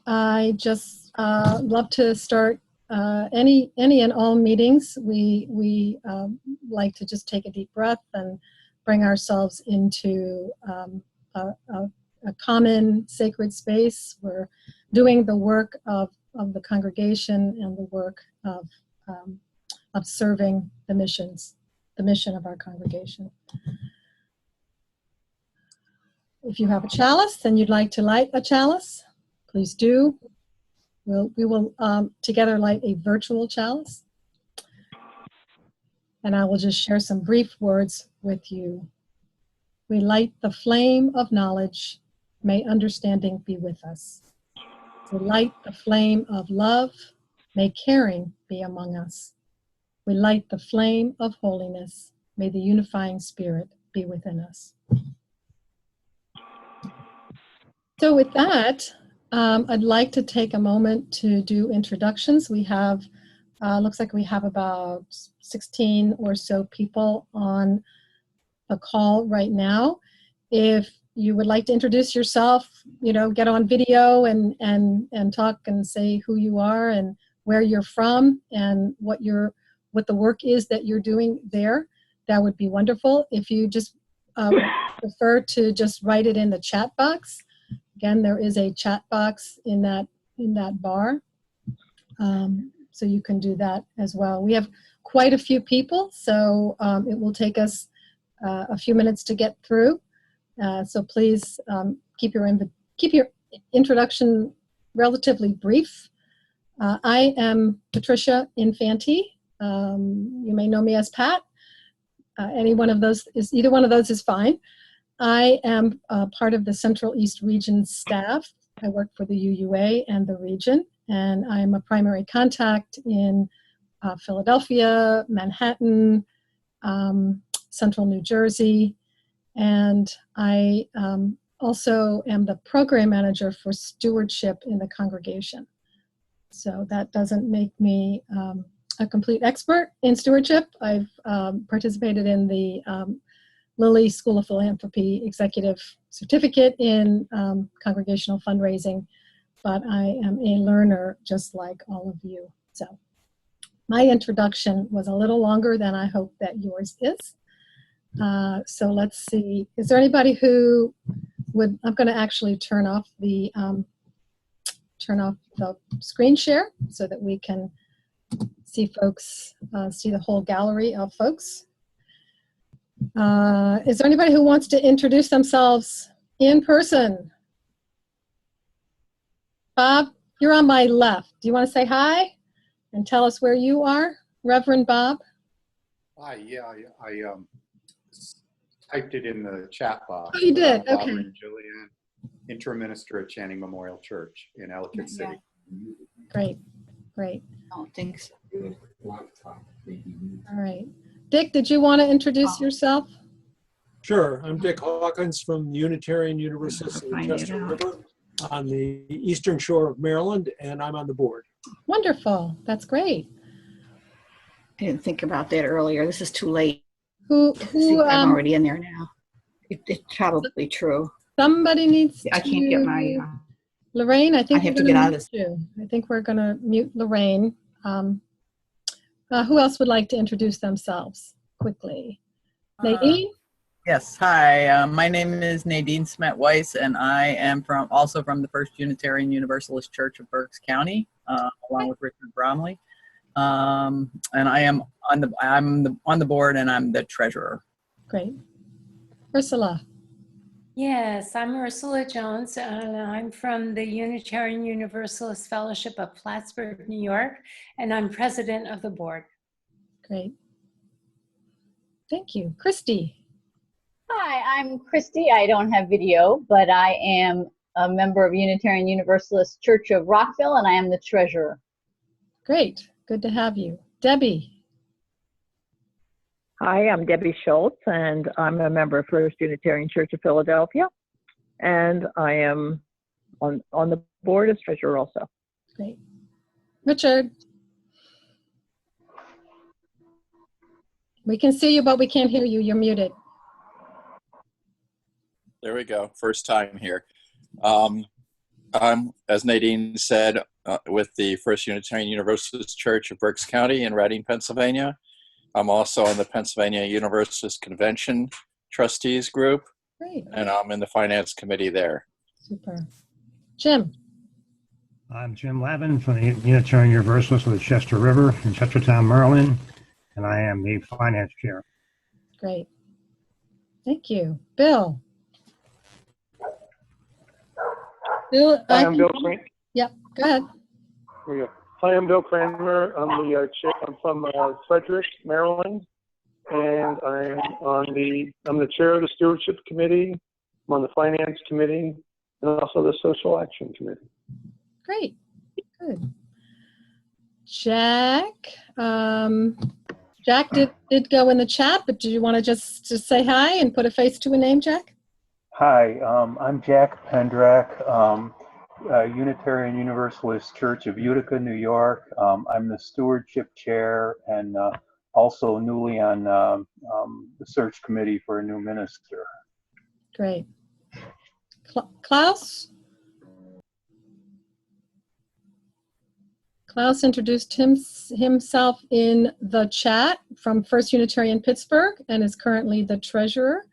I just love to start any and all meetings. We like to just take a deep breath and bring ourselves into a common sacred space. We're doing the work of the congregation and the work of serving the mission of our congregation. If you have a chalice and you'd like to light a chalice, please do. We will together light a virtual chalice. And I will just share some brief words with you. We light the flame of knowledge. May understanding be with us. We light the flame of love. May caring be among us. We light the flame of holiness. May the unifying spirit be within us. So with that, I'd like to take a moment to do introductions. We have, looks like we have about 16 or so people on the call right now. If you would like to introduce yourself, get on video and talk and say who you are and where you're from and what the work is that you're doing there, that would be wonderful. If you just prefer to just write it in the chat box. Again, there is a chat box in that bar, so you can do that as well. We have quite a few people, so it will take us a few minutes to get through. So please keep your introduction relatively brief. I am Patricia Infanti. You may know me as Pat. Either one of those is fine. I am part of the Central East Region staff. I work for the UUA and the region, and I'm a primary contact in Philadelphia, Manhattan, Central New Jersey, and I also am the program manager for Stewardship in the congregation. So that doesn't make me a complete expert in stewardship. I've participated in the Lilly School of Philanthropy Executive Certificate in congregational fundraising, but I am a learner just like all of you. So my introduction was a little longer than I hope that yours is. So let's see, is there anybody who would, I'm going to actually turn off the screen share so that we can see folks, see the whole gallery of folks. Is there anybody who wants to introduce themselves in person? Bob, you're on my left. Do you want to say hi and tell us where you are? Reverend Bob? Hi, yeah, I typed it in the chat box. Oh, you did? Okay. Reverend Julian, interim minister at Channing Memorial Church in Ellicott City. Great, great. Oh, thanks. All right. Dick, did you want to introduce yourself? Sure. I'm Dick Hawkins from Unitarian Universalist of the Chester River on the eastern shore of Maryland, and I'm on the board. Wonderful. That's great. I didn't think about that earlier. This is too late. See, I'm already in there now. It's probably true. Somebody needs I can't get my... Lorraine, I think I have to get out of this. I think we're going to mute Lorraine. Who else would like to introduce themselves quickly? Nadine? Yes, hi. My name is Nadine Smet-Weiss, and I am also from the First Unitarian Universalist Church of Berks County, along with Richard Bromley. And I'm on the board, and I'm the treasurer. Great. Ursula? Yes, I'm Ursula Jones, and I'm from the Unitarian Universalist Fellowship of Plattsburgh, New York, and I'm president of the board. Great. Thank you. Christy? Hi, I'm Christy. I don't have video, but I am a member of Unitarian Universalist Church of Rockville, and I am the treasurer. Great. Good to have you. Debbie? Hi, I'm Debbie Schultz, and I'm a member of First Unitarian Church of Philadelphia, and I am on the board as treasurer also. Great. Richard? We can see you, but we can't hear you. You're muted. There we go. First time here. I'm I'm, as Nadine said, with the First Unitarian Universalist Church of Berks County in Reading, Pennsylvania. I'm also on the Pennsylvania Universalist Convention Trustees Group, Great. and I'm in the Finance Committee there. Super. Jim. I'm Jim Lavin from the Unitarian Universalist of the Chester River in Chestertown, Maryland, and I am the Finance Chair. Great. Thank you. Bill. Bill, Hi, I'm Bill Kramer. Yep, go ahead. Here you go. Hi, I'm Bill Kramer. I'm the I'm from Frederick, Maryland, and I'm the chair of the Stewardship Committee. I'm on the Finance Committee and also the Social Action Committee. Great. Good. Jack. Jack did go in the chat, but do you want to just say hi and put a face to a name, Jack? Hi, I'm Jack Pendrak, Unitarian Universalist Church of Utica, New York. I'm the Stewardship Chair and also newly on the search committee for a new minister. Great. Klaus? Klaus introduced himself in the chat from First Unitarian Pittsburgh and is currently the treasurer.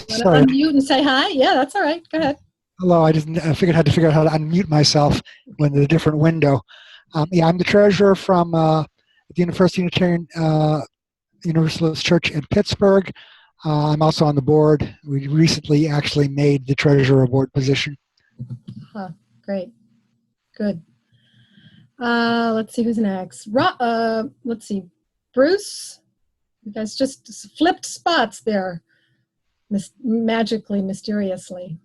Sorry. Unmute and say hi. Yeah, that's all right. Go ahead. Hello. I figured I had to figure out how to unmute myself when there's a different window. Yeah, I'm the treasurer from the First Unitarian Universalist Church in Pittsburgh. I'm also on the board. We recently actually made the treasurer board position. Huh, great. Good. Let's see who's next. Let's see. Bruce, you guys just flipped spots there. Magically, mysteriously.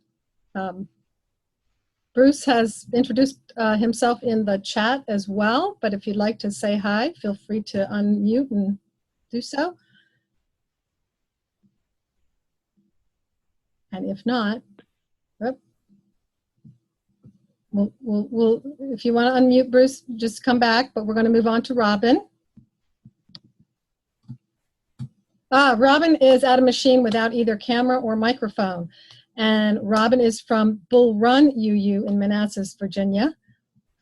Bruce has introduced himself in the chat as well, but if you'd like to say hi, feel free to unmute and do so. And if not, we'll if you want to unmute Bruce, just come back, but we're going to move on to Robin. Robin is at a machine without either camera or microphone. And Robin is from Bull Run UU in Manassas, Virginia.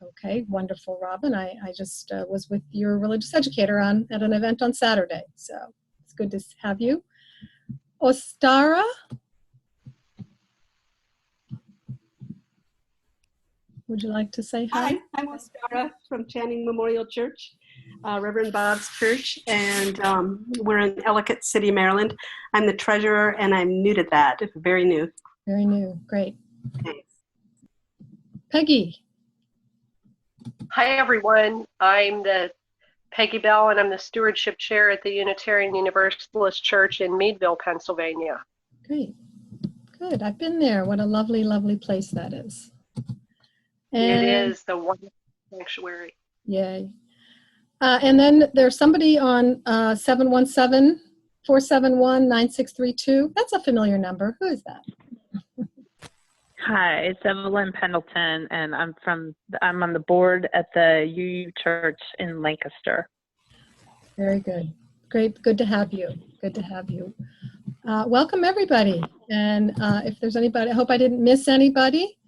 Okay, wonderful, Robin. I just was with your religious educator at an event on Saturday. So it's good to have you. Ostara. Would you like to say hi? Hi, I'm Ostara from Channing Memorial Church, Reverend Bob's church, and we're in Ellicott City, Maryland. I'm the treasurer, and I'm new to that, very new. Very new, great. Thanks. Peggy. Hi, everyone. I'm the Peggy Bell, and I'm the stewardship chair at the Unitarian Universalist Church in Meadville, Pennsylvania. Great, good. I've been there. What a lovely, lovely place that is. And it is the wonderful sanctuary. Yay. And then there's somebody on 717-471-9632. That's a familiar number. Who is that? Hi, it's Evelyn Pendleton, and I'm on the board at the UU Church in Lancaster. Very good. Great. Good to have you. Good to have you. Welcome, everybody. And if there's anybody, I hope I didn't miss anybody.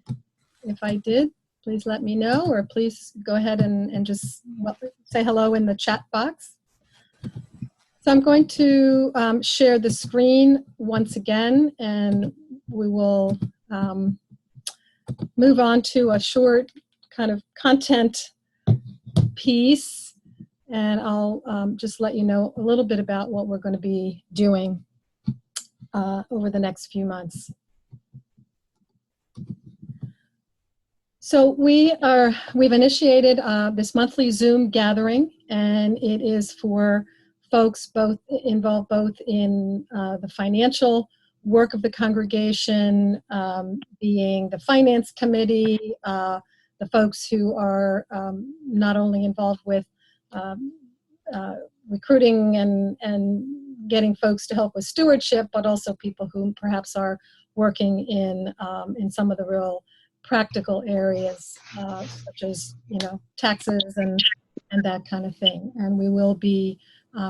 If I did, please let me know, or please go ahead and just say hello in the chat box. So I'm going to share the screen once again, and we will move on to a short kind of content piece, and I'll just let you know a little bit about what we're going to be doing over the next few months. So we've initiated this monthly Zoom gathering, and it is for folks involved both in the financial work of the congregation, being the finance committee, the folks who are not only involved with recruiting and getting folks to help with stewardship, but also people who perhaps are working in some of the real practical areas, such as taxes and that kind of thing. And we will be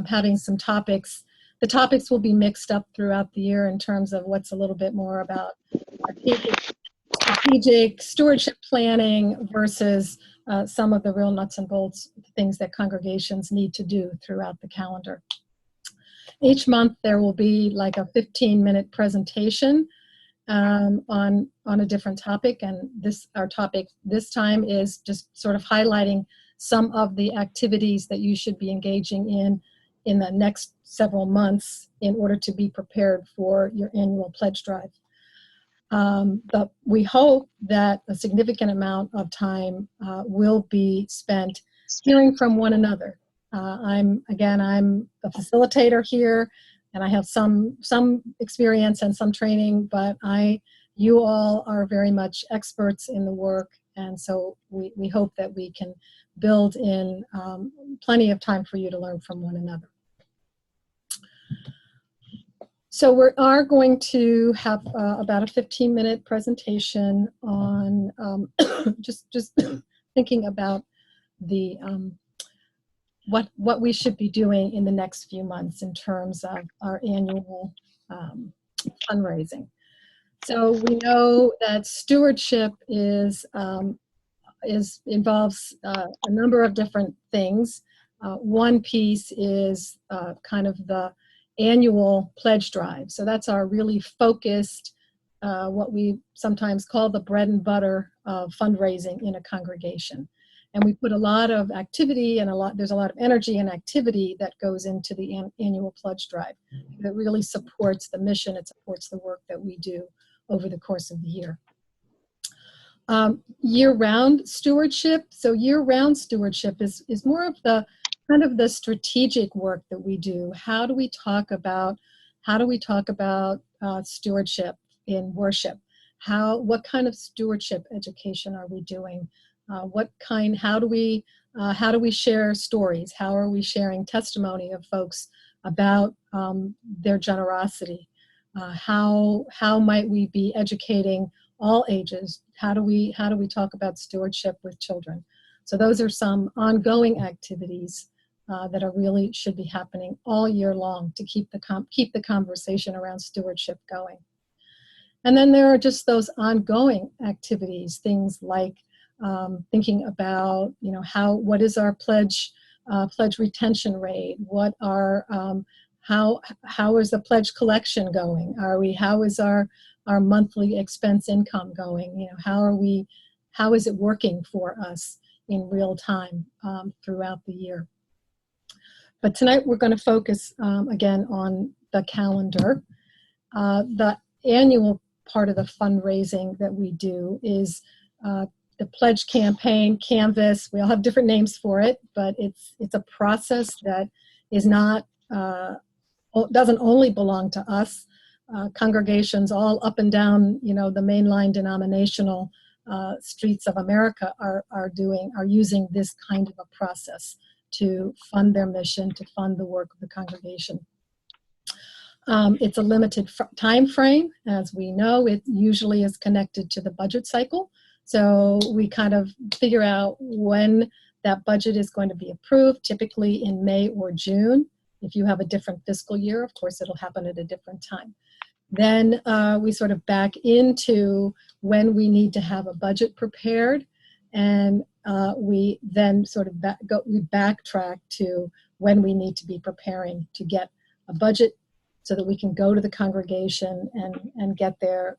having some topics. The topics will be mixed up throughout the year in terms of what's a little bit more about strategic stewardship planning versus some of the real nuts and bolts things that congregations need to do throughout the calendar. Each month there will be like a 15-minute presentation on a different topic, and our topic this time is just sort of highlighting some of the activities that you should be engaging in the next several months in order to be prepared for your annual pledge drive. But we hope that a significant amount of time will be spent hearing from one another. I'm a facilitator here, and I have some experience and some training, but you all are very much experts in the work, and so we hope that we can build in plenty of time for you to learn from one another. So we are going to have about a 15-minute presentation on just thinking about the what we should be doing in the next few months in terms of our annual fundraising. So we know that stewardship involves a number of different things. One piece is kind of the annual pledge drive. So that's our really focused, what we sometimes call the bread and butter of fundraising in a congregation. And we put a lot of activity and there's a lot of energy and activity that goes into the annual pledge drive that really supports the mission. It supports the work that we do over the course of the year. Year-round stewardship. So year-round stewardship is more of the kind of the strategic work that we do. How do we talk about stewardship in worship? What kind of stewardship education are we doing? How do we share stories? How are we sharing testimony of folks about their generosity? How might we be educating all ages? How do we talk about stewardship with children? So those are some ongoing activities that are really should be happening all year long to keep the conversation around stewardship going. And then there are just those ongoing activities, things like thinking about, what is our pledge retention rate? What are how is the pledge collection going? How is our monthly expense income going? How is it working for us in real time throughout the year? But tonight we're going to focus again on the calendar. The annual part of the fundraising that we do is the pledge campaign, Canvas. We all have different names for it, but it's a process that is not doesn't only belong to us. Congregations all up and down, the mainline denominational streets of America are using this kind of a process to fund their mission, to fund the work of the congregation. It's a limited time frame. As we know, it usually is connected to the budget cycle. So we kind of figure out when that budget is going to be approved, typically in May or June. If you have a different fiscal year, of course, it'll happen at a different time. Then we sort of back into when we need to have a budget prepared, and we then sort of backtrack to when we need to be preparing to get a budget so that we can go to the congregation and get their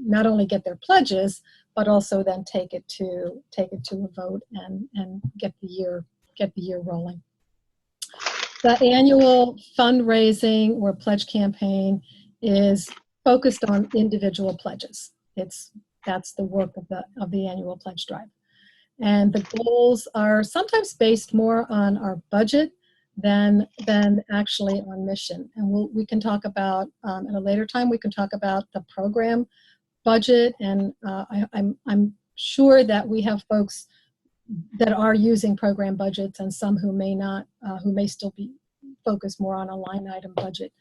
not only get their pledges, but also then take it to a vote and get the year rolling. The annual fundraising or pledge campaign is focused on individual pledges. That's the work of the annual pledge drive. And the goals are sometimes based more on our budget than actually on mission. And we can talk about, at a later time, we can talk about the program budget. And I'm sure that we have folks that are using program budgets and some who may not, who may still be focused more on a line item budget.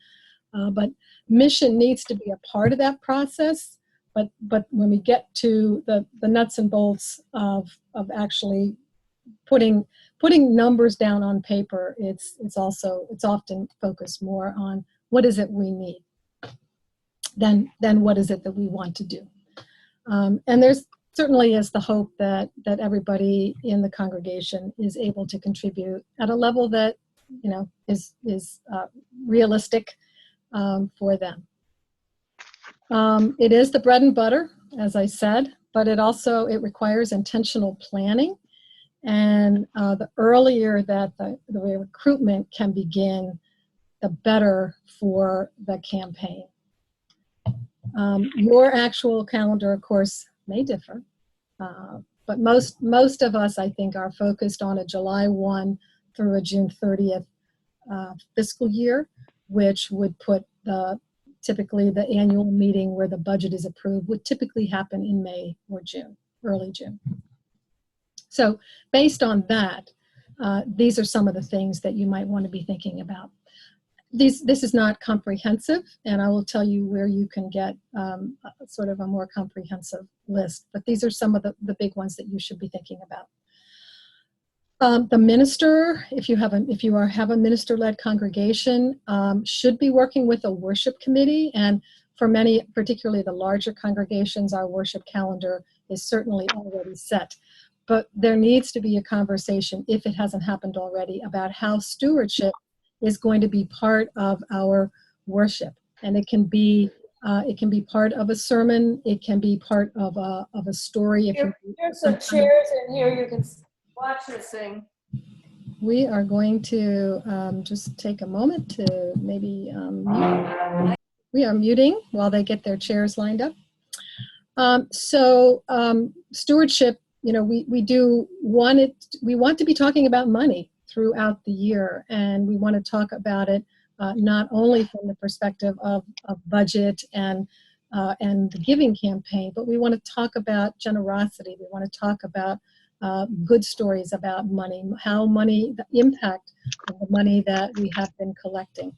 But mission needs to be a part of that process. But when we get to the nuts and bolts of actually putting numbers down on paper, it's often focused more on what is it we need than what is it that we want to do. And there's certainly is the hope that everybody in the congregation is able to contribute at a level that, you know, is realistic for them. It is the bread and butter, as I said, but it requires intentional planning. And the earlier that the recruitment can begin, the better for the campaign. Your actual calendar, of course, may differ, but most of us, I think, are focused on a July 1 through a June 30th fiscal year, which would put typically the annual meeting where the budget is approved would typically happen in May or June, early June. So based on that, these are some of the things that you might want to be thinking about. This is not comprehensive, and I will tell you where you can get sort of a more comprehensive list, but these are some of the big ones that you should be thinking about. The minister, if you have a minister-led congregation, should be working with a worship committee, and for many, particularly the larger congregations, our worship calendar is certainly already set. But there needs to be a conversation, if it hasn't happened already, about how stewardship is going to be part of our worship, and it can be part of a sermon. It can be part of a story. There's some chairs in here. You can watch this thing. We are going to just take a moment to maybe mute. We are muting while they get their chairs lined up. Stewardship, you know, we want to be talking about money throughout the year, and we want to talk about it not only from the perspective of budget and the giving campaign, but we want to talk about generosity. We want to talk about good stories about money, the impact of the money that we have been collecting.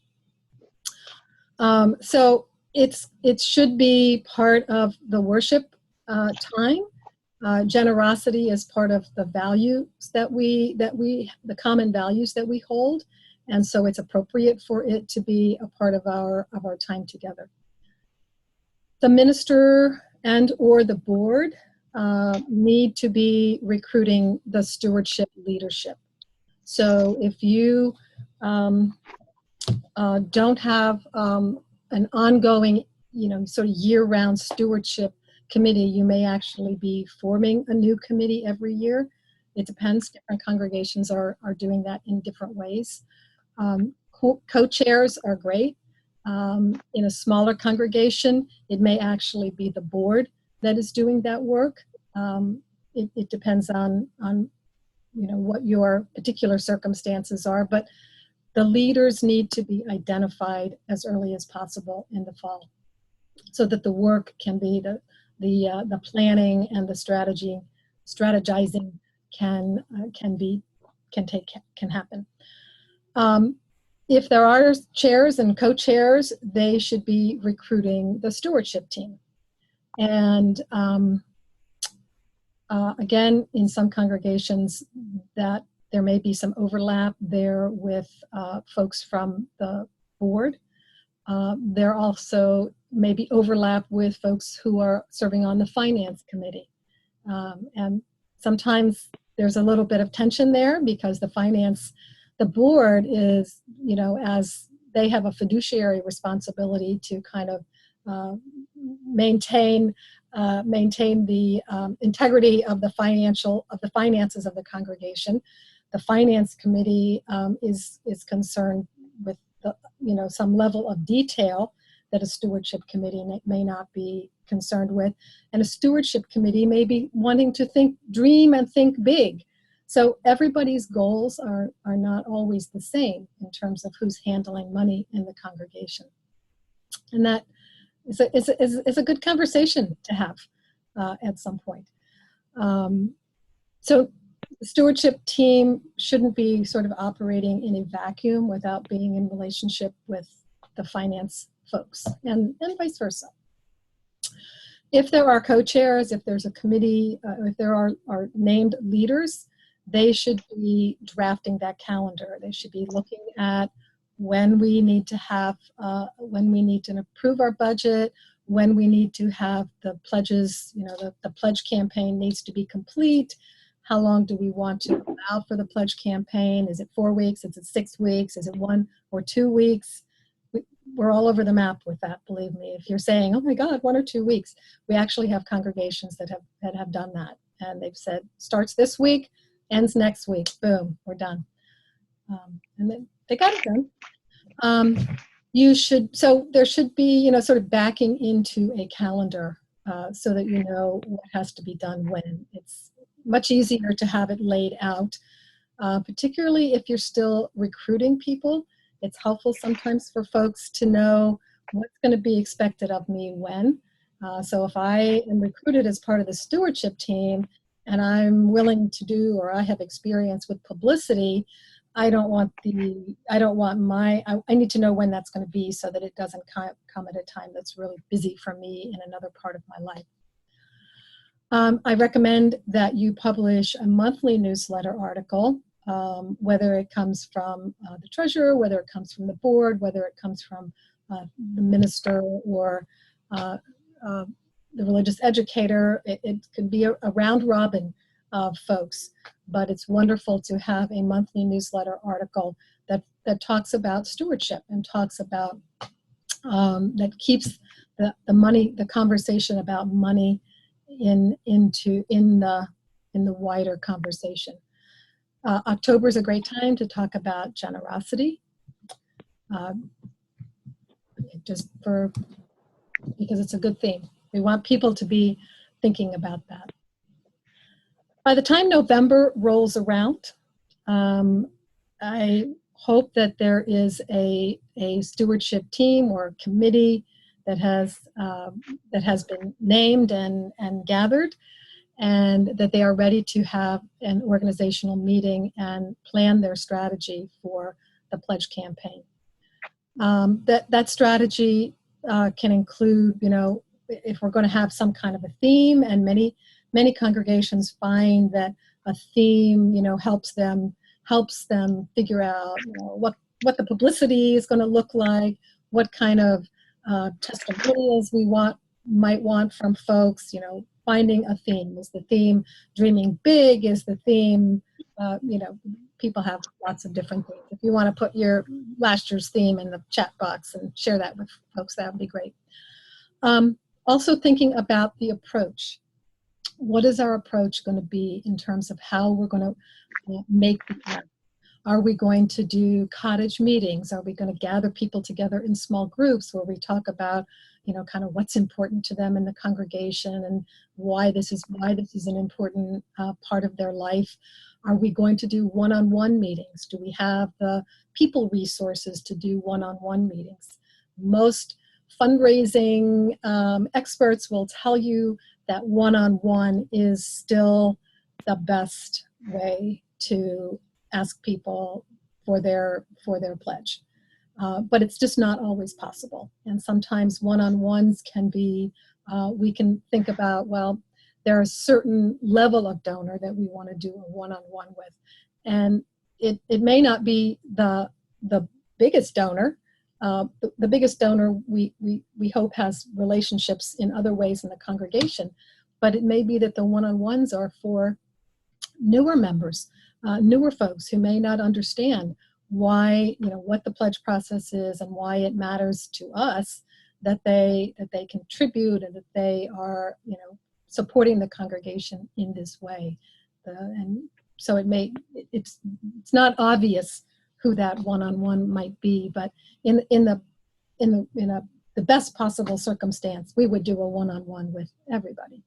So it should be part of the worship time. Generosity is part of the values the common values that we hold, and so it's appropriate for it to be a part of our time together. The minister and or the board need to be recruiting the stewardship leadership. So if you don't have an ongoing, you know, sort of year-round stewardship committee, you may actually be forming a new committee every year. It depends. Different congregations are doing that in different ways. Co-chairs are great. In a smaller congregation, it may actually be the board that is doing that work. It depends on you know what your particular circumstances are, but the leaders need to be identified as early as possible in the fall, so that the work can be the planning and the strategizing can happen. If there are chairs and co-chairs, they should be recruiting the stewardship team. And again, in some congregations, that there may be some overlap there with folks from the board. There also may be overlap with folks who are serving on the finance committee. And sometimes there's a little bit of tension there because the board is, you know, as they have a fiduciary responsibility to kind of maintain the integrity of the finances of the congregation. The finance committee is concerned with some level of detail that a stewardship committee may not be concerned with, and a stewardship committee may be wanting to dream and think big. So everybody's goals are not always the same in terms of who's handling money in the congregation, and that is a good conversation to have at some point. So the stewardship team shouldn't be sort of operating in a vacuum without being in relationship with the finance folks, and vice versa. If there are co-chairs, if there's a committee, if there are named leaders, they should be drafting that calendar. They should be looking at when we need to approve our budget, when we need to have the pledges, the pledge campaign needs to be complete. How long do we want to allow for the pledge campaign? Is it 4 weeks? Is it 6 weeks? Is it 1 or 2 weeks? We're all over the map with that, believe me. If you're saying, oh my God, 1 or 2 weeks, we actually have congregations that have done that. And they've said, starts this week, ends next week, boom, we're done. And then they got it done. So there should be, sort of backing into a calendar so that you know what has to be done when. It's much easier to have it laid out, particularly if you're still recruiting people. It's helpful sometimes for folks to know what's going to be expected of me when. So if I am recruited as part of the stewardship team and I'm willing to do, or I have experience with publicity, I need to know when that's going to be so that it doesn't come at a time that's really busy for me in another part of my life. I recommend that you publish a monthly newsletter article, whether it comes from the treasurer, whether it comes from the board, whether it comes from the minister or the religious educator. It could be a round robin of folks, but it's wonderful to have a monthly newsletter article that talks about stewardship and talks about, that keeps the conversation about money in the wider conversation. October is a great time to talk about generosity, because it's a good theme. We want people to be thinking about that. By the time November rolls around, I hope that there is a stewardship team or committee that has been named and gathered, and that they are ready to have an organizational meeting and plan their strategy for the pledge campaign. That strategy can include, if we're going to have some kind of a theme, and many congregations find that a theme, helps them figure out, what the publicity is going to look like, what kind of testimonials we might want from folks, finding a theme. Is the theme dreaming big? Is the theme, people have lots of different things. If you want to put your last year's theme in the chat box and share that with folks, that would be great. Also thinking about the approach. What is our approach going to be in terms of how we're going to make the plan? Are we going to do cottage meetings? Are we going to gather people together in small groups where we talk about, kind of what's important to them in the congregation and why this is an important part of their life? Are we going to do one-on-one meetings? Do we have the people resources to do one-on-one meetings? Most fundraising experts will tell you that one-on-one is still the best way to ask people for their pledge. But it's just not always possible. And sometimes one-on-ones can be, we can think about, well, there is a certain level of donor that we want to do a one-on-one with. And it may not be the biggest donor. The biggest donor we hope has relationships in other ways in the congregation, but it may be that the one-on-ones are for newer members, newer folks who may not understand why, what the pledge process is and why it matters to us that they contribute and that they are, supporting the congregation in this way. And so it's not obvious who that one-on-one might be, but in the best possible circumstance, we would do a one-on-one with everybody.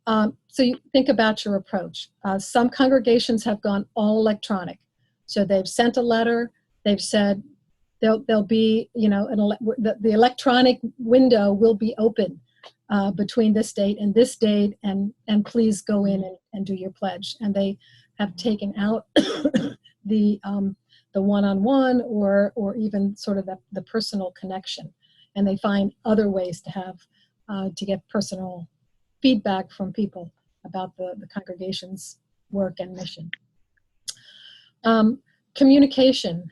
So you think about your approach. Some congregations have gone all electronic. So they've sent a letter, they've said there'll be, the electronic window will be open between this date, and please go in and do your pledge. And they have taken out the one-on-one or even sort of the personal connection. And they find other ways to have, to get personal feedback from people about the congregation's work and mission. Communication.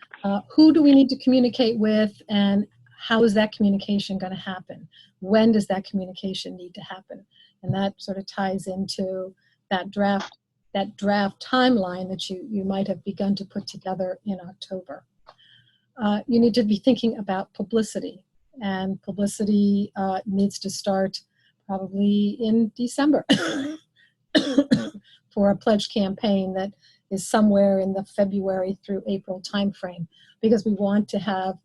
Who do we need to communicate with, and how is that communication going to happen? When does that communication need to happen? And that sort of ties into that draft timeline that you might have begun to put together in October. You need to be thinking about publicity, and publicity needs to start probably in December for a pledge campaign that is somewhere in the February through April timeframe, because we want to have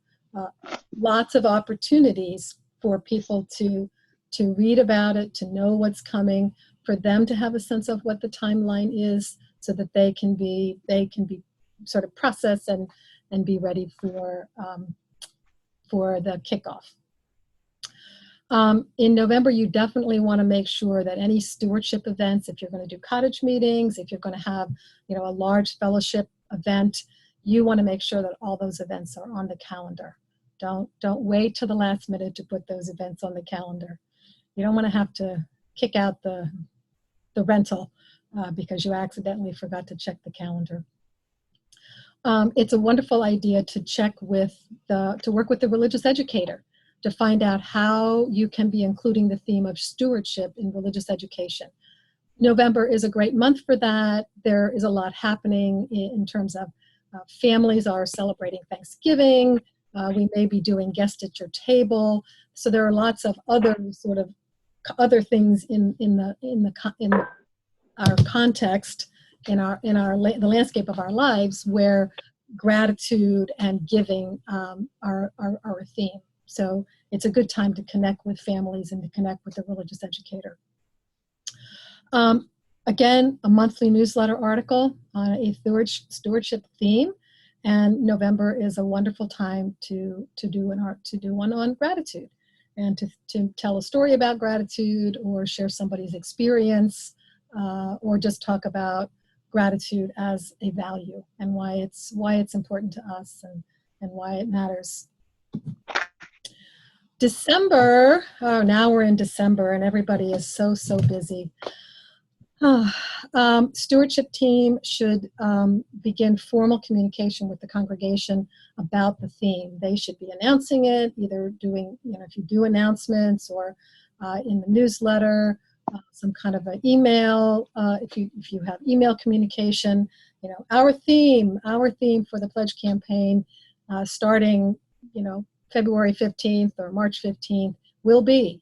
lots of opportunities for people to read about it, to know what's coming, for them to have a sense of what the timeline is, so that they can be sort of processed and be ready for the kickoff. In November, you definitely want to make sure that any stewardship events, if you're going to do cottage meetings, if you're going to have, a large fellowship event, you want to make sure that all those events are on the calendar. Don't wait till the last minute to put those events on the calendar. You don't want to have to kick out the rental because you accidentally forgot to check the calendar. It's a wonderful idea to work with the religious educator to find out how you can be including the theme of stewardship in religious education. November is a great month for that. There is a lot happening in terms of families are celebrating Thanksgiving. We may be doing guest at your table. So there are lots of other things in our context, the landscape of our lives, where gratitude and giving are a theme. So it's a good time to connect with families and to connect with the religious educator. Again, a monthly newsletter article on a stewardship theme, and November is a wonderful time to do one on gratitude, and to tell a story about gratitude, or share somebody's experience, or just talk about gratitude as a value and why it's important to us and why it matters. December, now we're in December and everybody is so busy. Stewardship team should begin formal communication with the congregation about the theme. They should be announcing it, either doing, if you do announcements, or in the newsletter, some kind of an email, if you have email communication. Our theme for the pledge campaign, starting February 15th or March 15th will be,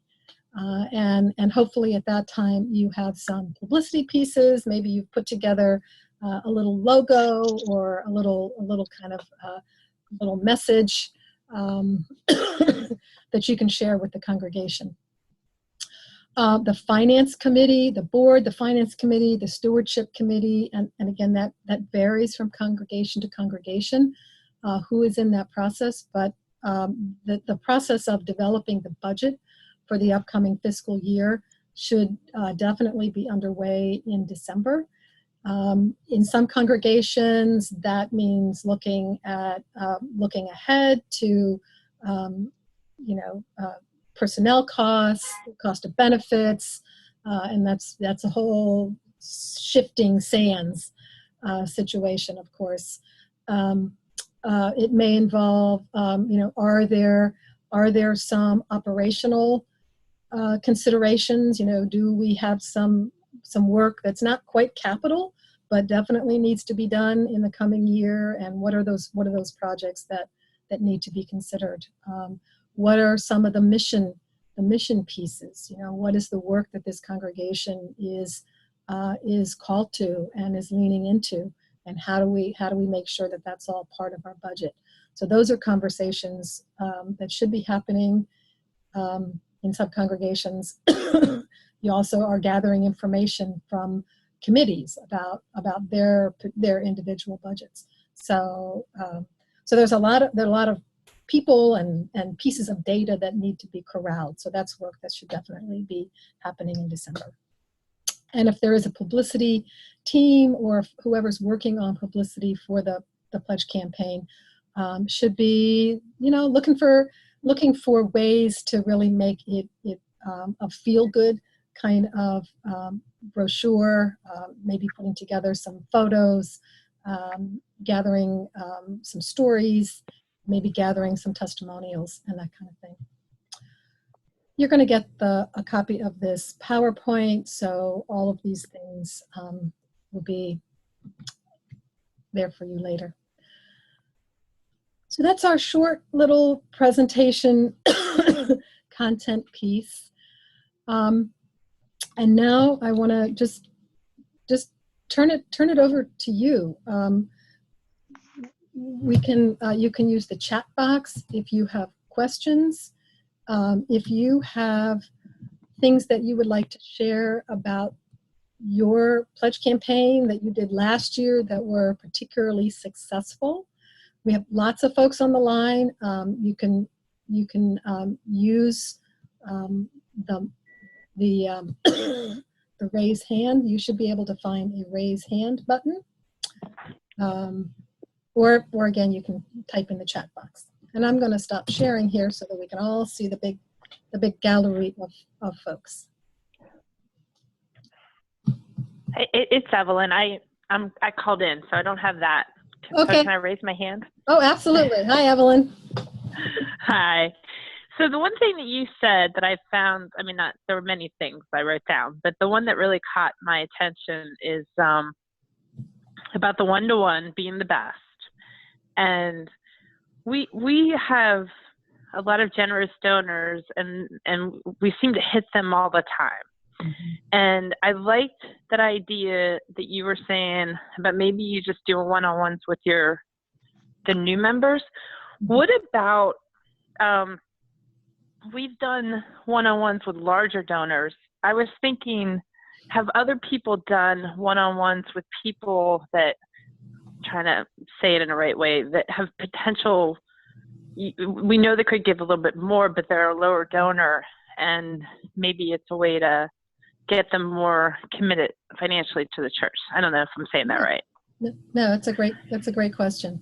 and hopefully at that time you have some publicity pieces. Maybe you've put together a little logo, or a little kind of little message that you can share with the congregation. The finance committee, the board, the finance committee, the stewardship committee, and again, that varies from congregation to congregation, who is in that process, but the process of developing the budget for the upcoming fiscal year should definitely be underway in December. In some congregations, that means looking ahead to personnel costs, cost of benefits, and that's a whole shifting sands situation, of course. It may involve, are there some operational considerations? Do we have some work that's not quite capital, but definitely needs to be done in the coming year? And what are those projects that need to be considered? What are some of the mission pieces? What is the work that this congregation is called to and is leaning into? And how do we make sure that that's all part of our budget? So those are conversations that should be happening in some congregations. You also are gathering information from committees about their individual budgets. So there's a lot of people and pieces of data that need to be corralled. So that's work that should definitely be happening in December. And if there is a publicity team, or whoever's working on publicity for the pledge campaign, should be looking for ways to really make it a feel-good kind of brochure, maybe putting together some photos, gathering some stories, maybe gathering some testimonials and that kind of thing. You're going to get a copy of this PowerPoint, so all of these things will be there for you later. So that's our short little presentation content piece. And now I want to just turn it over to you. You can use the chat box if you have questions. If you have things that you would like to share about your pledge campaign that you did last year that were particularly successful, we have lots of folks on the line. You can use the raise hand. You should be able to find a raise hand button, or again, you can type in the chat box. And I'm going to stop sharing here so that we can all see the big gallery of folks. It's Evelyn. I called in, so I don't have that. Okay. So can I raise my hand? Oh, absolutely. Hi, Evelyn. Hi. So the one thing that you said that I found, I mean, there were many things I wrote down, but the one that really caught my attention is about the one-to-one being the best. And we have a lot of generous donors, and we seem to hit them all the time. Mm-hmm. And I liked that idea that you were saying about maybe you just do one-on-ones with the new members. Mm-hmm. What about we've done one-on-ones with larger donors. I was thinking, have other people done one-on-ones with people that, trying to say it in the right way, that have potential, we know they could give a little bit more, but they're a lower donor, and maybe it's a way to get them more committed financially to the church. I don't know if I'm saying that right. No, that's a great question.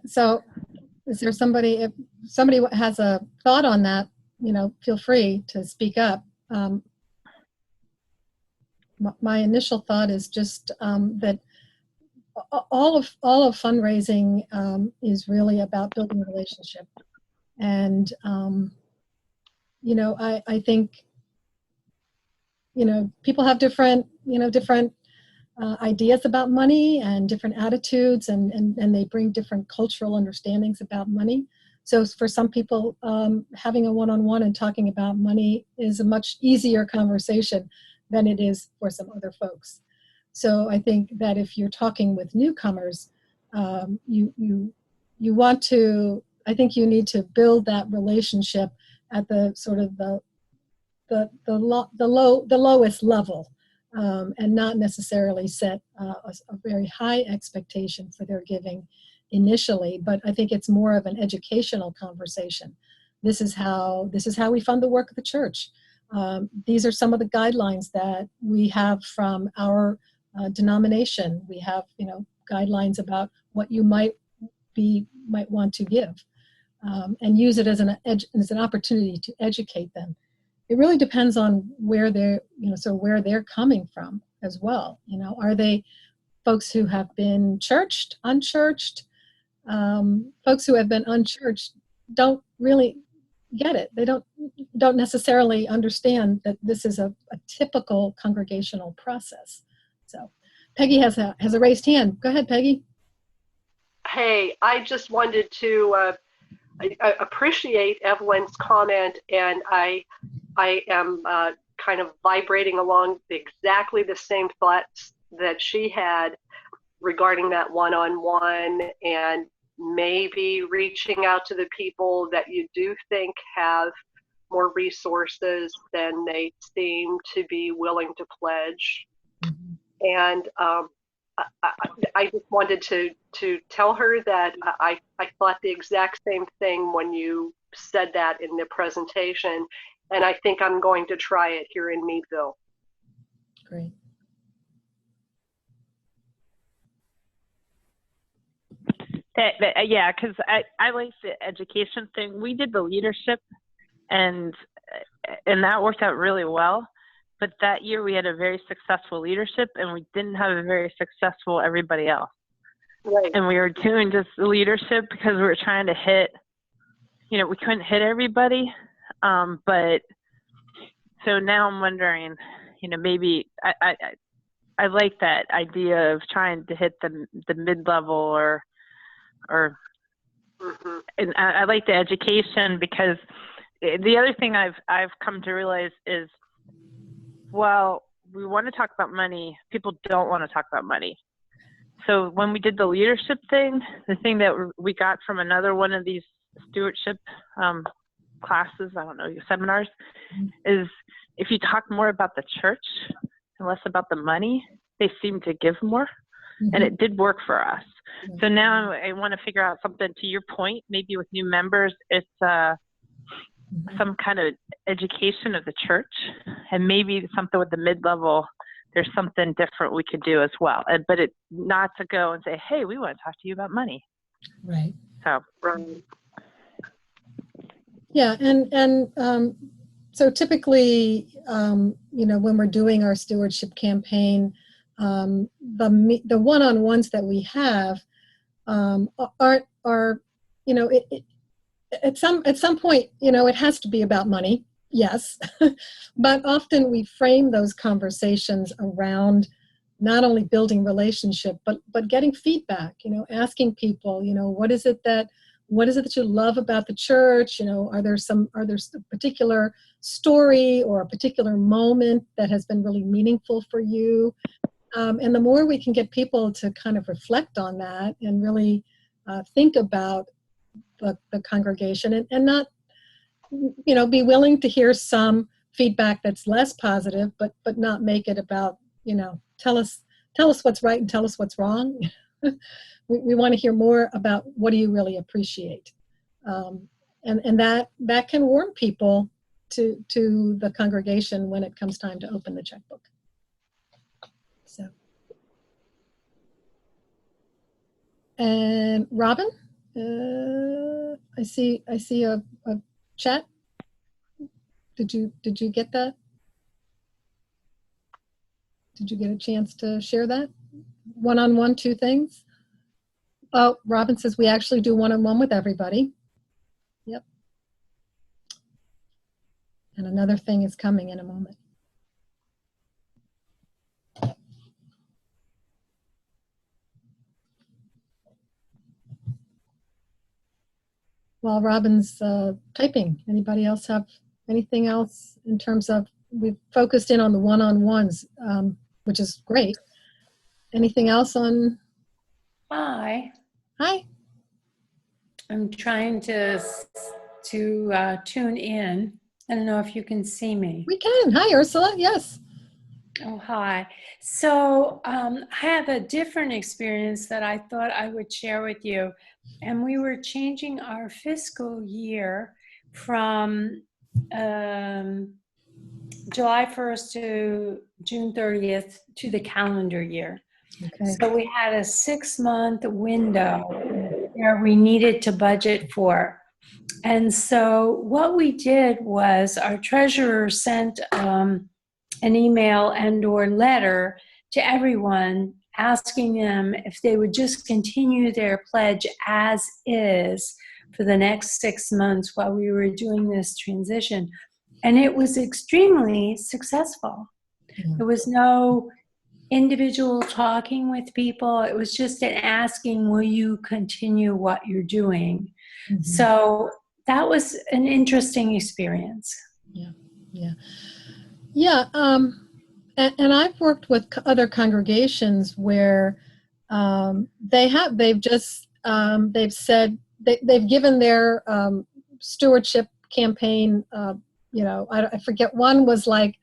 So is there somebody, if somebody has a thought on that, feel free to speak up. My initial thought is just that all of fundraising is really about building a relationship. And, I think, people have different ideas about money and different attitudes, and they bring different cultural understandings about money. So for some people, having a one-on-one and talking about money is a much easier conversation than it is for some other folks. So I think that if you're talking with newcomers, you want to, I think you need to build that relationship at the sort of the lowest level, and not necessarily set a very high expectation for their giving initially. But I think it's more of an educational conversation. This is how we fund the work of the church. These are some of the guidelines that we have from our denomination. We have, guidelines about what you might want to give, and use it as an opportunity to educate them. It really depends on where they're coming from as well. Are they folks who have been churched, unchurched? Folks who have been unchurched don't really get it. They don't necessarily understand that this is a typical congregational process. So Peggy has a raised hand. Go ahead, Peggy. Hey, I just wanted to I appreciate Evelyn's comment, and I am kind of vibrating along exactly the same thoughts that she had regarding that one-on-one, and maybe reaching out to the people that you do think have more resources than they seem to be willing to pledge. Mm-hmm. And I just wanted to tell her that I thought the exact same thing when you said that in the presentation, and I think I'm going to try it here in Meadville. Great. Yeah, because I like the education thing. We did the leadership, and that worked out really well. But that year we had a very successful leadership, and we didn't have a very successful everybody else. Right. And we were doing just leadership because we were trying to hit, we couldn't hit everybody. But so now I'm wondering, maybe I like that idea of trying to hit the mid-level or and I like the education, because the other thing I've come to realize is, well, we want to talk about money. People don't want to talk about money. So when we did the leadership thing, the thing that we got from another one of these stewardship classes, I don't know, seminars, is if you talk more about the church and less about the money, they seem to give more. And it did work for us. So now I want to figure out something, to your point, maybe with new members, it's some kind of education of the church, and maybe something with the mid-level, there's something different we could do as well. But it not to go and say, hey, we want to talk to you about money. Right. So. Yeah, and so typically, when we're doing our stewardship campaign, the one-on-ones that we have are at some point, it has to be about money, yes, but often we frame those conversations around not only building relationship, but getting feedback, asking people, what is it that you love about the church? Are there a particular story or a particular moment that has been really meaningful for you? And the more we can get people to kind of reflect on that and really think about the congregation and not, be willing to hear some feedback that's less positive, but not make it about, tell us what's right and tell us what's wrong. We want to hear more about what do you really appreciate. And that can warm people to the congregation when it comes time to open the checkbook. So, and Robin, I see a chat. Did you get that? Did you get a chance to share that? One-on-one, two things. Oh, Robin says we actually do one-on-one with everybody. Yep. And another thing is coming in a moment. While Robin's typing, anybody else have anything else in terms of, we've focused in on the one-on-ones, which is great. Anything else on? Hi. Hi. I'm trying to tune in. I don't know if you can see me. We can. Hi, Ursula. Yes. Oh, hi. So I have a different experience that I thought I would share with you. And we were changing our fiscal year from July 1st to June 30th to the calendar year. Okay. So we had a 6-month window where we needed to budget for. And so what we did was our treasurer sent an email and or letter to everyone asking them if they would just continue their pledge as is for the next 6 months while we were doing this transition. And it was extremely successful. There was no individual talking with people. It was just an asking, will you continue what you're doing? Mm-hmm. So that was an interesting experience. Yeah. And I've worked with other congregations where they've said they've given their stewardship campaign. I forget, one was like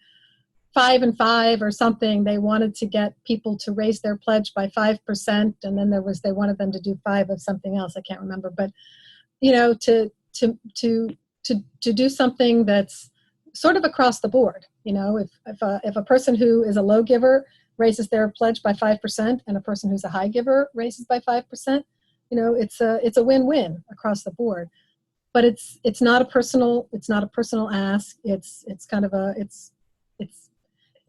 5 and 5 or something. They wanted to get people to raise their pledge by 5%, and then they wanted them to do 5 of something else. I can't remember, but to do something that's sort of across the board. If a person who is a low giver raises their pledge by 5%, and a person who's a high giver raises by 5%, it's a win-win across the board. But it's not a personal ask. It's kind of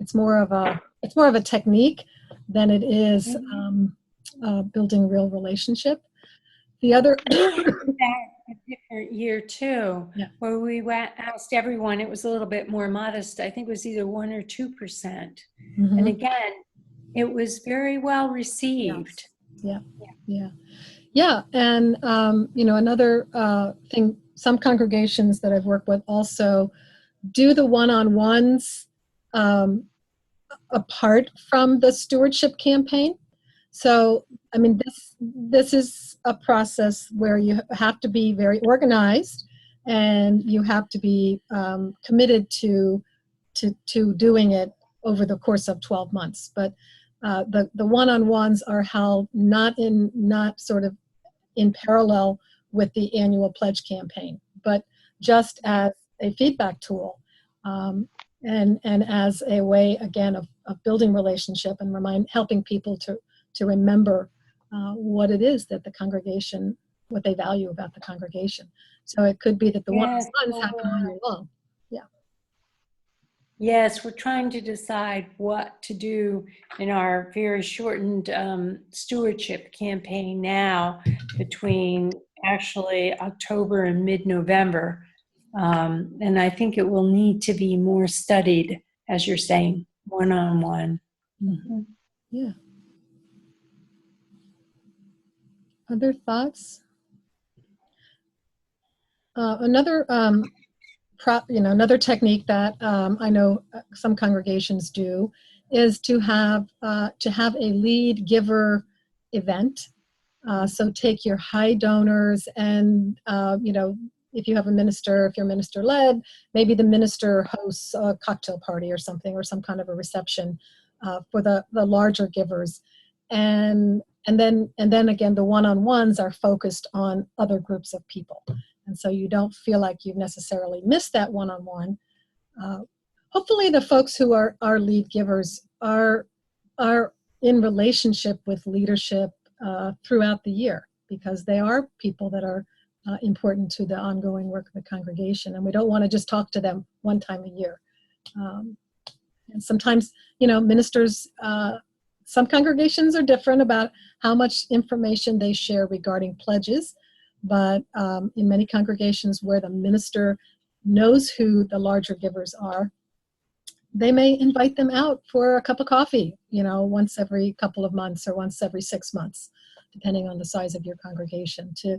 it's more of a technique than it is building real relationship. The other a different year too, Yeah. where we asked everyone. It was a little bit more modest. I think it was either 1 or 2%. And again, it was very well received. Yeah. And another thing, some congregations that I've worked with also do the one-on-ones apart from the stewardship campaign. So, I mean, this is a process where you have to be very organized, and you have to be committed to doing it over the course of 12 months. But the one-on-ones are held not sort of in parallel with the annual pledge campaign, but just as a feedback tool, and as a way, again, of building relationship and helping people to remember what it is that the congregation, what they value about the congregation. So it could be that the one-on-ones happen all year long. Yeah. Yes, we're trying to decide what to do in our very shortened stewardship campaign now between actually October and mid-November. And I think it will need to be more studied, as you're saying, one-on-one. Yeah. Other thoughts? Another another technique that I know some congregations do is to have a lead giver event. So take your high donors, and if you have a minister, if you're minister led, maybe the minister hosts a cocktail party or something, or some kind of a reception for the larger givers, and then again, the one-on-ones are focused on other groups of people. And so you don't feel like you've necessarily missed that one-on-one. Hopefully the folks who are lead givers are in relationship with leadership throughout the year, because they are people that are important to the ongoing work of the congregation. And we don't want to just talk to them one time a year. And sometimes, ministers, some congregations are different about how much information they share regarding pledges. But in many congregations where the minister knows who the larger givers are, they may invite them out for a cup of coffee, once every couple of months or once every 6 months, depending on the size of your congregation, to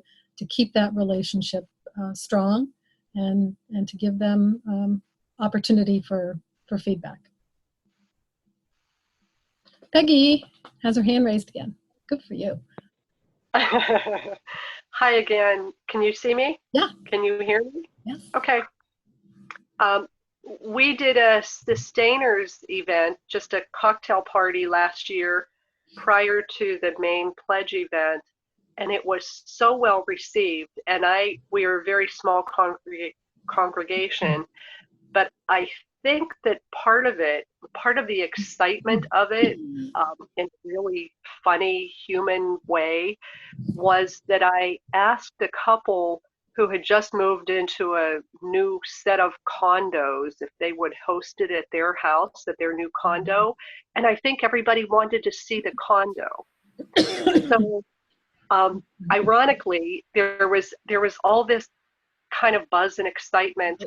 keep that relationship strong and to give them opportunity for feedback. Peggy has her hand raised again. Good for you. Hi again. Can you see me? Yeah. Can you hear me? Yes. Okay. We did a sustainers event, just a cocktail party last year prior to the main pledge event, and it was so well received. And we are a very small congregation, but I think that part of the excitement of it, in a really funny human way, was that I asked a couple who had just moved into a new set of condos if they would host it at their house, at their new condo. And I think everybody wanted to see the condo. So ironically, there was all this kind of buzz and excitement.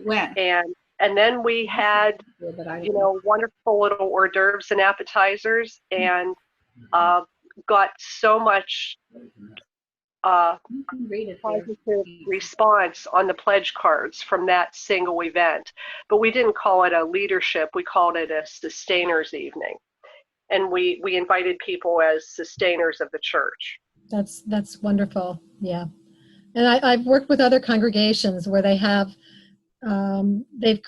And then we had, wonderful little hors d'oeuvres and appetizers, and got so much positive response on the pledge cards from that single event. But we didn't call it a leadership, we called it a sustainers evening. And we invited people as sustainers of the church. That's wonderful. Yeah. And I've worked with other congregations where they have, they've,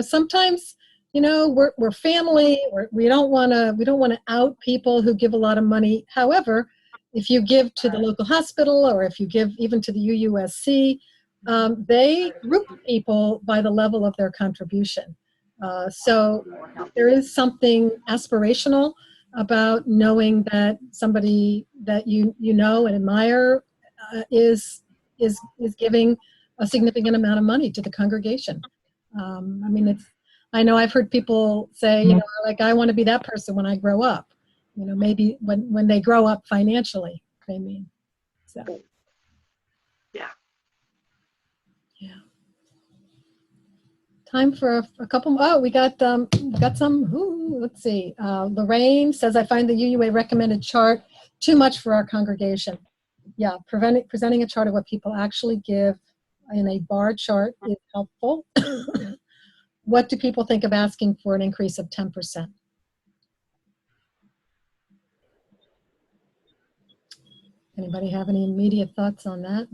sometimes, we're family, we don't want to out people who give a lot of money. However, if you give to the local hospital, or if you give even to the UUSC, they group people by the level of their contribution. So there is something aspirational about knowing that somebody that you know and admire is giving a significant amount of money to the congregation. I know I've heard people say, like, I want to be that person when I grow up. maybe when they grow up financially, I mean. So. Yeah. Yeah. Time for a couple. Oh, we got some. Ooh, let's see. Lorraine says, I find the UUA recommended chart too much for our congregation. Yeah, presenting a chart of what people actually give in a bar chart is helpful. What do people think of asking for an increase of 10%? Anybody have any immediate thoughts on that?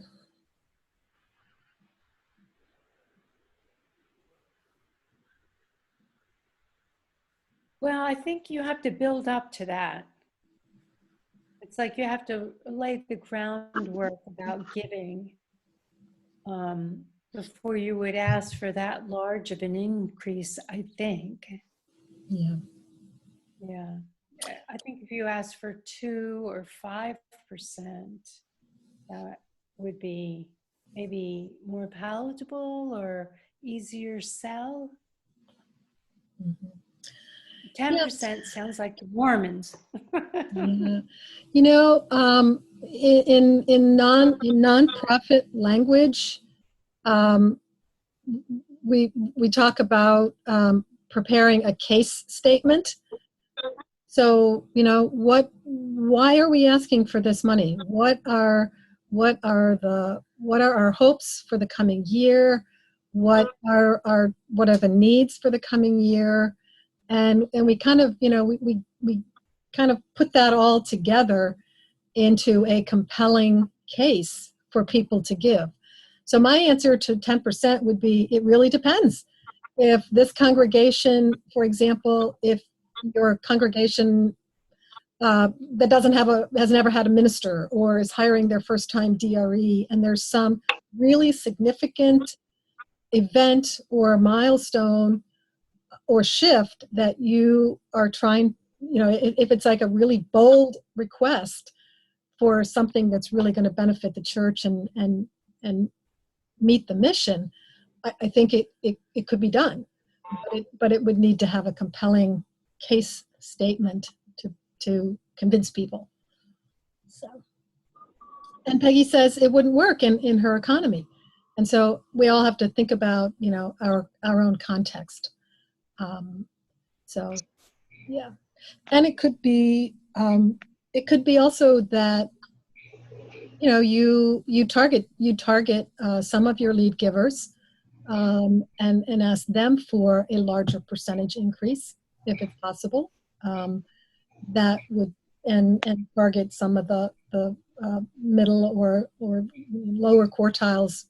Well, I think you have to build up to that. It's like you have to lay the groundwork about giving before you would ask for that large of an increase, I think. Yeah. Yeah. I think if you ask for 2 or 5%, that would be maybe more palatable or easier sell. Mm-hmm. 10% sounds like the Mormons. Yeah. In nonprofit language, we talk about preparing a case statement. So, why are we asking for this money? What are our hopes for the coming year? What are the needs for the coming year? And we kind of, we kind of put that all together into a compelling case for people to give. So my answer to 10% would be, it really depends. If this congregation, for example, if your congregation that has never had a minister or is hiring their first time DRE, and there's some really significant event or milestone or shift that you are trying, if it's like a really bold request for something that's really going to benefit the church and meet the mission, I think it could be done, but it would need to have a compelling case statement to convince people. So, and Peggy says it wouldn't work in her economy, and so we all have to think about our own context. So, yeah, and it could be also that you target some of your lead givers and ask them for a larger percentage increase if it's possible. That would and target some of the middle or lower quartiles,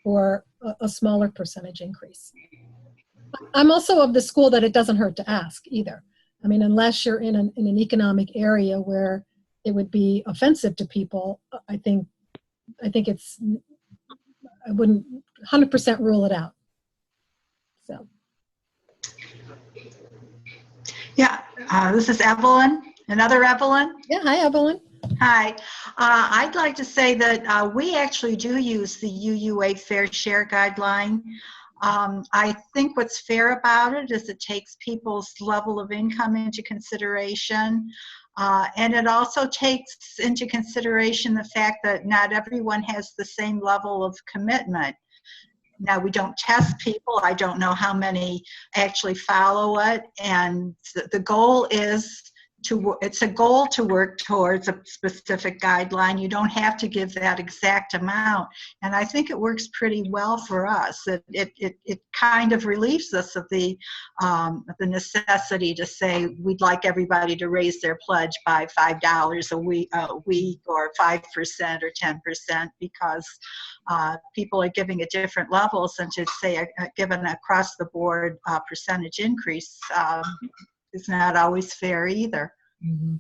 for a smaller percentage increase. I'm also of the school that it doesn't hurt to ask either. I mean, unless you're in an economic area where it would be offensive to people, I think I wouldn't 100% rule it out. So. Yeah, this is Evelyn, another Evelyn. Yeah, hi Evelyn. Hi. I'd like to say that we actually do use the UUA Fair Share Guideline. I think what's fair about it is it takes people's level of income into consideration. And it also takes into consideration the fact that not everyone has the same level of commitment. Now, we don't test people. I don't know how many actually follow it. And the goal is it's a goal to work towards a specific guideline. You don't have to give that exact amount. And I think it works pretty well for us. It kind of relieves us of the necessity to say we'd like everybody to raise their pledge by $5 a week or 5% or 10%, because people are giving at different levels, and to say given across the board percentage increase is not always fair either. Mm-hmm.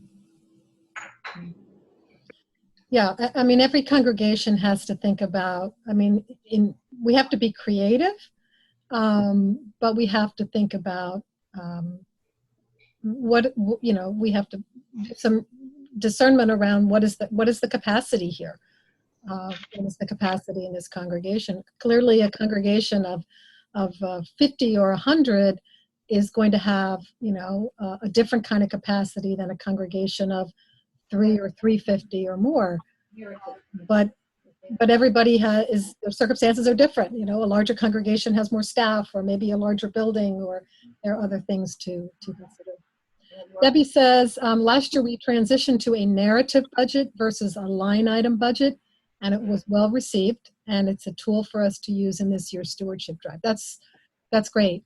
Yeah, I mean, every congregation has to think about, we have to be creative, but we have to think about we have to do some discernment around what is the capacity here. What is the capacity in this congregation? Clearly, a congregation of 50 or 100, is going to have, a different kind of capacity than a congregation of 3 or 350 or more. But everybody their circumstances are different. A larger congregation has more staff, or maybe a larger building, or there are other things to consider. Debbie says, last year we transitioned to a narrative budget versus a line item budget, and it was well received, and it's a tool for us to use in this year's stewardship drive. That's great.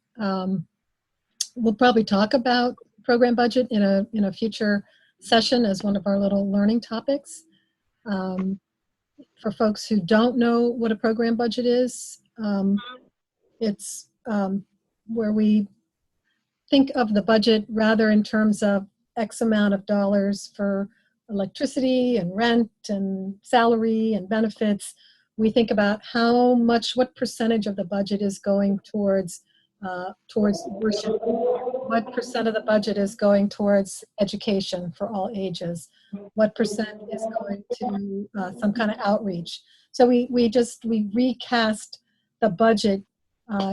We'll probably talk about program budget in a future session as one of our little learning topics. For folks who don't know what a program budget is, it's where we think of the budget rather in terms of X amount of dollars for electricity and rent and salary and benefits. We think about what percentage of the budget is going towards worship, what percent of the budget is going towards education for all ages, what percent is going to some kind of outreach. So we recast the budget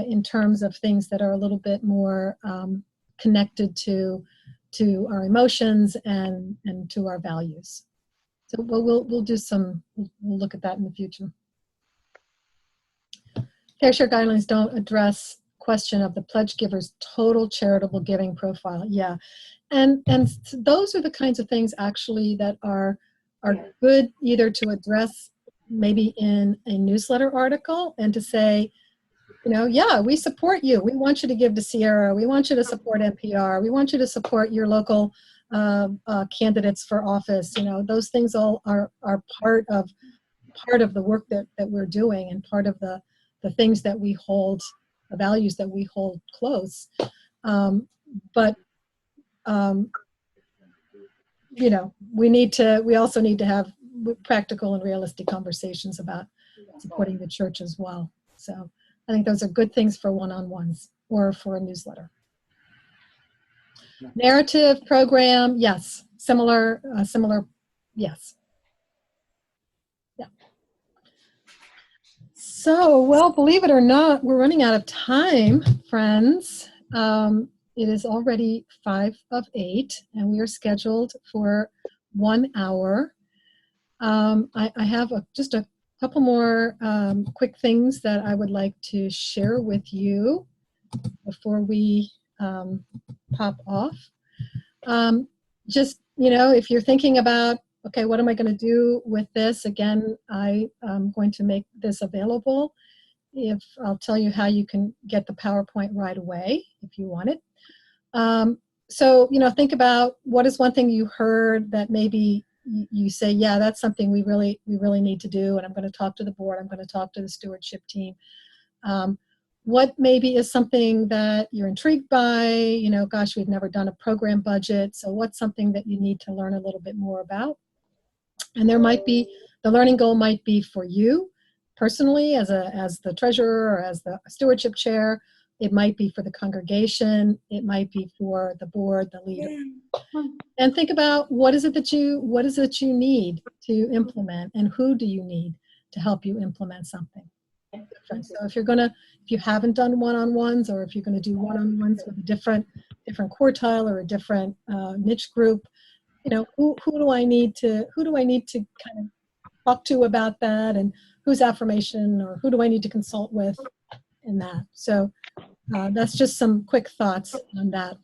in terms of things that are a little bit more connected to our emotions and to our values. So we'll look at that in the future. Fair share guidelines don't address question of the pledge giver's total charitable giving profile. Yeah, and those are the kinds of things actually that are good either to address maybe in a newsletter article and to say, yeah, we support you. We want you to give to Sierra. We want you to support NPR. We want you to support your local candidates for office. Those things all are part of the work that we're doing, and part of the things that we hold, the values that we hold close. We also need to have practical and realistic conversations about supporting the church as well. So I think those are good things for one-on-ones or for a newsletter. Narrative program, yes. Similar, yes. Yeah. So, well, believe it or not, we're running out of time, friends. It is already 5 of 8, and we are scheduled for 1 hour. I have just a couple more quick things that I would like to share with you before we pop off. If you're thinking about, okay, what am I going to do with this? Again, I am going to make this available. I'll tell you how you can get the PowerPoint right away if you want it. Think about what is one thing you heard that maybe you say, yeah, that's something we really need to do, and I'm going to talk to the board, I'm going to talk to the stewardship team. What maybe is something that you're intrigued by, gosh, we've never done a program budget, so what's something that you need to learn a little bit more about? And there might be, the learning goal might be for you personally as the treasurer or as the stewardship chair. It might be for the congregation. It might be for the board, the leader. And think about what is it that you need to implement, and who do you need to help you implement something different. So if you haven't done one-on-ones, or if you're going to do one-on-ones with a different quartile or a different niche group, who do I need to kind of talk to about that, and whose affirmation, or who do I need to consult with in that? So that's just some quick thoughts on that.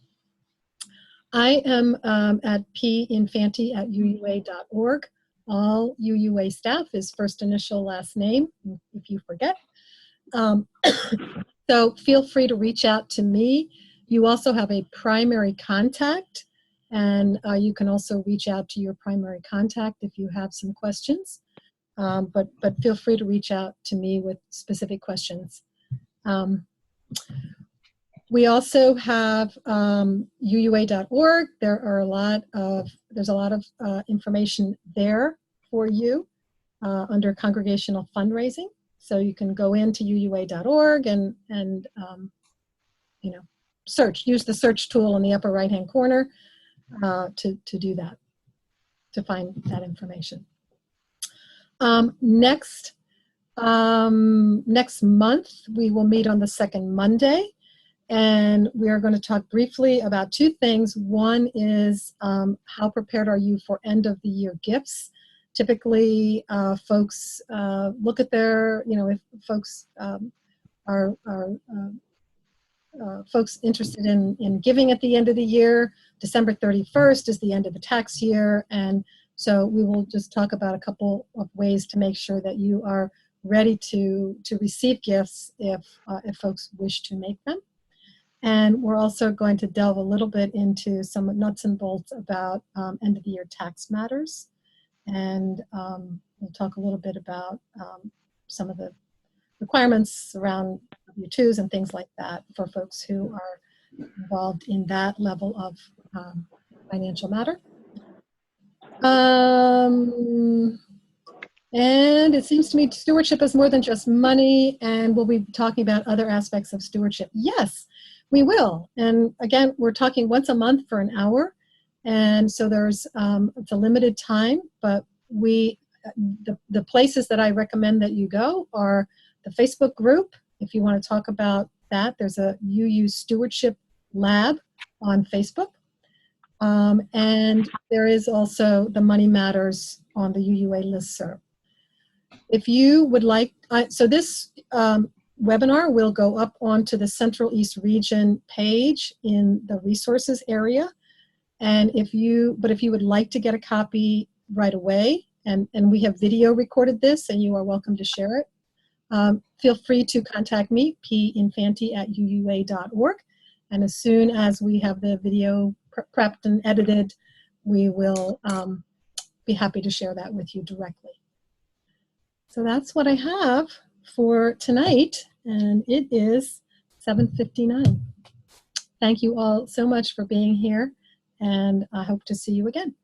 I am at pinfanti@uua.org. All UUA staff is first initial, last name, if you forget. So feel free to reach out to me. You also have a primary contact, and you can also reach out to your primary contact if you have some questions. But feel free to reach out to me with specific questions. We also have UUA.org. There's a lot of information there for you under congregational fundraising. So you can go into UUA.org and use the search tool in the upper right-hand corner to do that, to find that information. Next month, we will meet on the second Monday. And we are going to talk briefly about two things. One is how prepared are you for end of the year gifts? Typically, folks look at their, if folks are folks interested in giving at the end of the year. December 31st is the end of the tax year, and so we will just talk about a couple of ways to make sure that you are ready to receive gifts if folks wish to make them. And we're also going to delve a little bit into some nuts and bolts about end of the year tax matters, and we'll talk a little bit about some of the requirements around W-2s and things like that for folks who are involved in that level of financial matter. And it seems to me stewardship is more than just money, and we'll be talking about other aspects of stewardship. Yes, we will. And again, we're talking once a month for an hour, and so there's it's a limited time, but the places that I recommend that you go are the Facebook group. If you want to talk about that, there's a UU Stewardship Lab on Facebook. And there is also the Money Matters on the UUA listserv. If you would like, so this webinar will go up onto the Central East Region page in the resources area. And if you would like to get a copy right away, and we have video recorded this, and you are welcome to share it, feel free to contact me, pinfanti@uua.org. And as soon as we have the video prepped and edited, we will be happy to share that with you directly. So that's what I have for tonight, and it is 7:59. Thank you all so much for being here, and I hope to see you again.